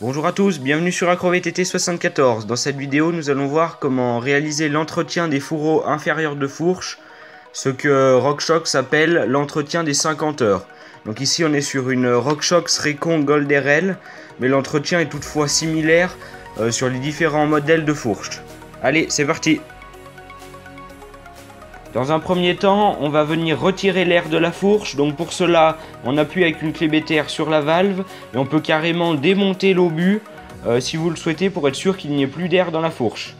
Bonjour à tous, bienvenue sur AcroVTT74. Dans cette vidéo, nous allons voir comment réaliser l'entretien des fourreaux inférieurs de fourche, ce que RockShox appelle l'entretien des 50 heures. Donc ici, on est sur une RockShox Recon Gold RL, mais l'entretien est toutefois similaire sur les différents modèles de fourche. Allez, c'est parti! Dans un premier temps, on va venir retirer l'air de la fourche. Donc pour cela, on appuie avec une clé BTR sur la valve et on peut carrément démonter l'obus si vous le souhaitez pour être sûr qu'il n'y ait plus d'air dans la fourche.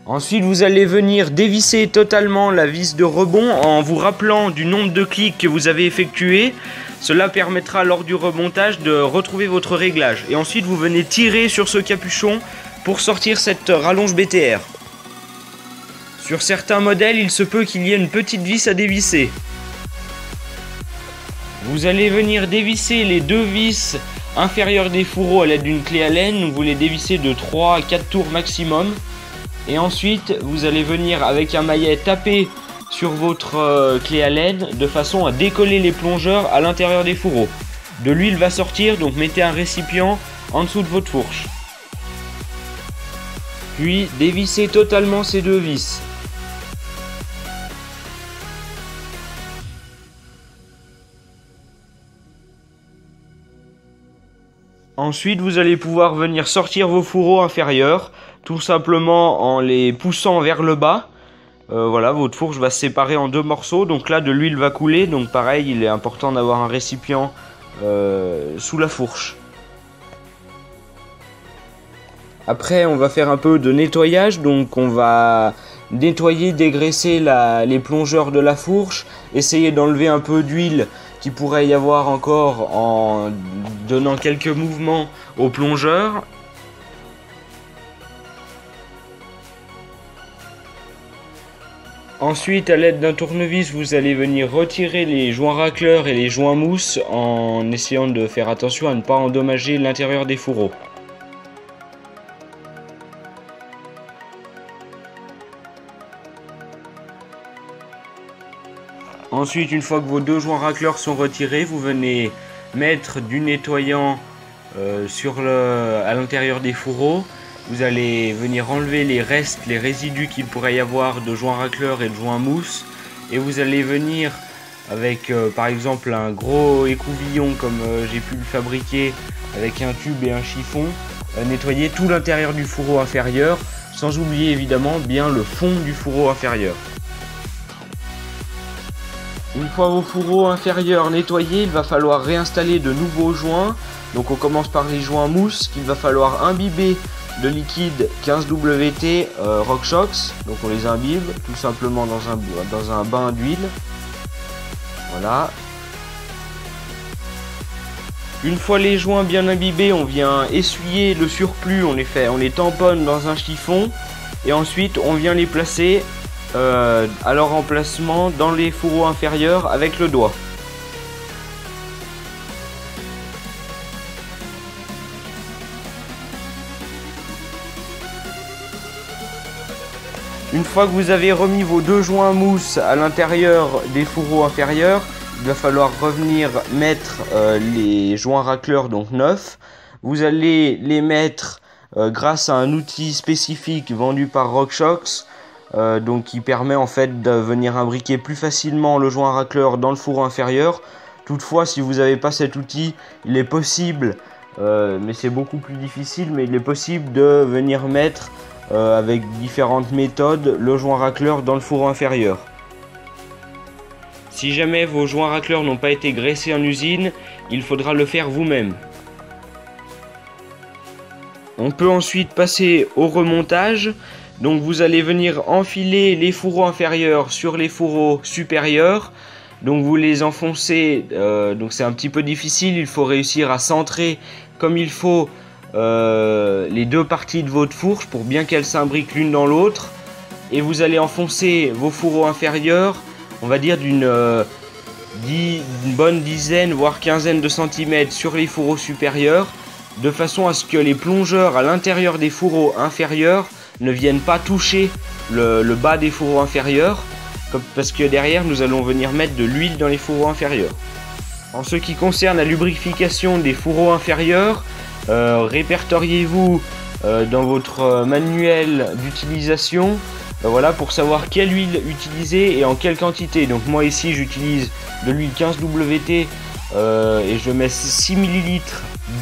Ensuite, vous allez venir dévisser totalement la vis de rebond en vous rappelant du nombre de clics que vous avez effectué. Cela permettra lors du remontage de retrouver votre réglage. Et ensuite, vous venez tirer sur ce capuchon pour sortir cette rallonge BTR. Sur certains modèles, il se peut qu'il y ait une petite vis à dévisser. Vous allez venir dévisser les deux vis inférieures des fourreaux à l'aide d'une clé Allen. Vous les dévissez de 3 à 4 tours maximum. Et ensuite, vous allez venir avec un maillet taper sur votre clé Allen de façon à décoller les plongeurs à l'intérieur des fourreaux. De l'huile va sortir, donc mettez un récipient en dessous de votre fourche. Puis dévissez totalement ces deux vis. Ensuite, vous allez pouvoir venir sortir vos fourreaux inférieurs, tout simplement en les poussant vers le bas. Voilà, votre fourche va se séparer en deux morceaux, donc là de l'huile va couler, donc pareil, il est important d'avoir un récipient sous la fourche. Après, on va faire un peu de nettoyage, donc on va nettoyer, dégraisser les plongeurs de la fourche, essayer d'enlever un peu d'huile qui pourrait y avoir encore en donnant quelques mouvements au plongeur. Ensuite, à l'aide d'un tournevis, vous allez venir retirer les joints racleurs et les joints mousse en essayant de faire attention à ne pas endommager l'intérieur des fourreaux. Ensuite, une fois que vos deux joints racleurs sont retirés, vous venez mettre du nettoyant à l'intérieur des fourreaux. Vous allez venir enlever les restes, les résidus qu'il pourrait y avoir de joints racleurs et de joints mousse. Et vous allez venir avec par exemple un gros écouvillon comme j'ai pu le fabriquer avec un tube et un chiffon, nettoyer tout l'intérieur du fourreau inférieur, sans oublier évidemment bien le fond du fourreau inférieur. Une fois vos fourreaux inférieurs nettoyés, il va falloir réinstaller de nouveaux joints. Donc on commence par les joints mousse qu'il va falloir imbiber de liquide 15WT RockShox. Donc on les imbibe tout simplement dans un bain d'huile. Voilà. Une fois les joints bien imbibés, on vient essuyer le surplus, on les tamponne dans un chiffon. Et ensuite on vient les placer à leur emplacement dans les fourreaux inférieurs avec le doigt. Une fois que vous avez remis vos deux joints mousse à l'intérieur des fourreaux inférieurs, il va falloir revenir mettre les joints racleurs, donc neufs. Vous allez les mettre grâce à un outil spécifique vendu par RockShox, donc qui permet en fait de venir imbriquer plus facilement le joint racleur dans le fourreau inférieur. Toutefois, si vous n'avez pas cet outil, il est possible, mais c'est beaucoup plus difficile, mais il est possible de venir mettre avec différentes méthodes le joint racleur dans le fourreau inférieur. Si jamais vos joints racleurs n'ont pas été graissés en usine, il faudra le faire vous-même. On peut ensuite passer au remontage. Donc vous allez venir enfiler les fourreaux inférieurs sur les fourreaux supérieurs. Donc vous les enfoncez, donc c'est un petit peu difficile, il faut réussir à centrer comme il faut les deux parties de votre fourche pour bien qu'elles s'imbriquent l'une dans l'autre. Et vous allez enfoncer vos fourreaux inférieurs, on va dire d'une bonne dizaine voire quinzaine de centimètres sur les fourreaux supérieurs, de façon à ce que les plongeurs à l'intérieur des fourreaux inférieurs ne viennent pas toucher le bas des fourreaux inférieurs. parce que derrière nous allons venir mettre de l'huile dans les fourreaux inférieurs. En ce qui concerne la lubrification des fourreaux inférieurs, répertoriez-vous dans votre manuel d'utilisation voilà, pour savoir quelle huile utiliser et en quelle quantité. Donc moi ici j'utilise de l'huile 15WT et je mets 6 ml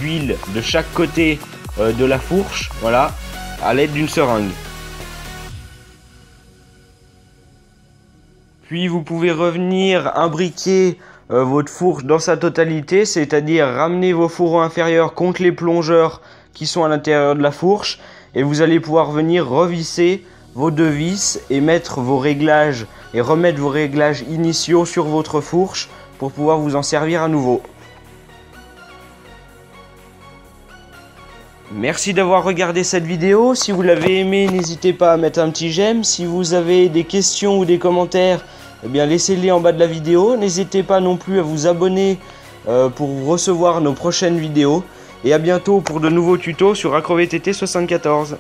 d'huile de chaque côté de la fourche, voilà, à l'aide d'une seringue. Puis vous pouvez revenir imbriquer votre fourche dans sa totalité, c'est-à-dire ramener vos fourreaux inférieurs contre les plongeurs qui sont à l'intérieur de la fourche, et vous allez pouvoir venir revisser vos deux vis et mettre vos réglages et remettre vos réglages initiaux sur votre fourche pour pouvoir vous en servir à nouveau. Merci d'avoir regardé cette vidéo. Si vous l'avez aimé, n'hésitez pas à mettre un petit j'aime. Si vous avez des questions ou des commentaires, eh bien laissez-les en bas de la vidéo. N'hésitez pas non plus à vous abonner pour recevoir nos prochaines vidéos. Et à bientôt pour de nouveaux tutos sur AcroVTT 74.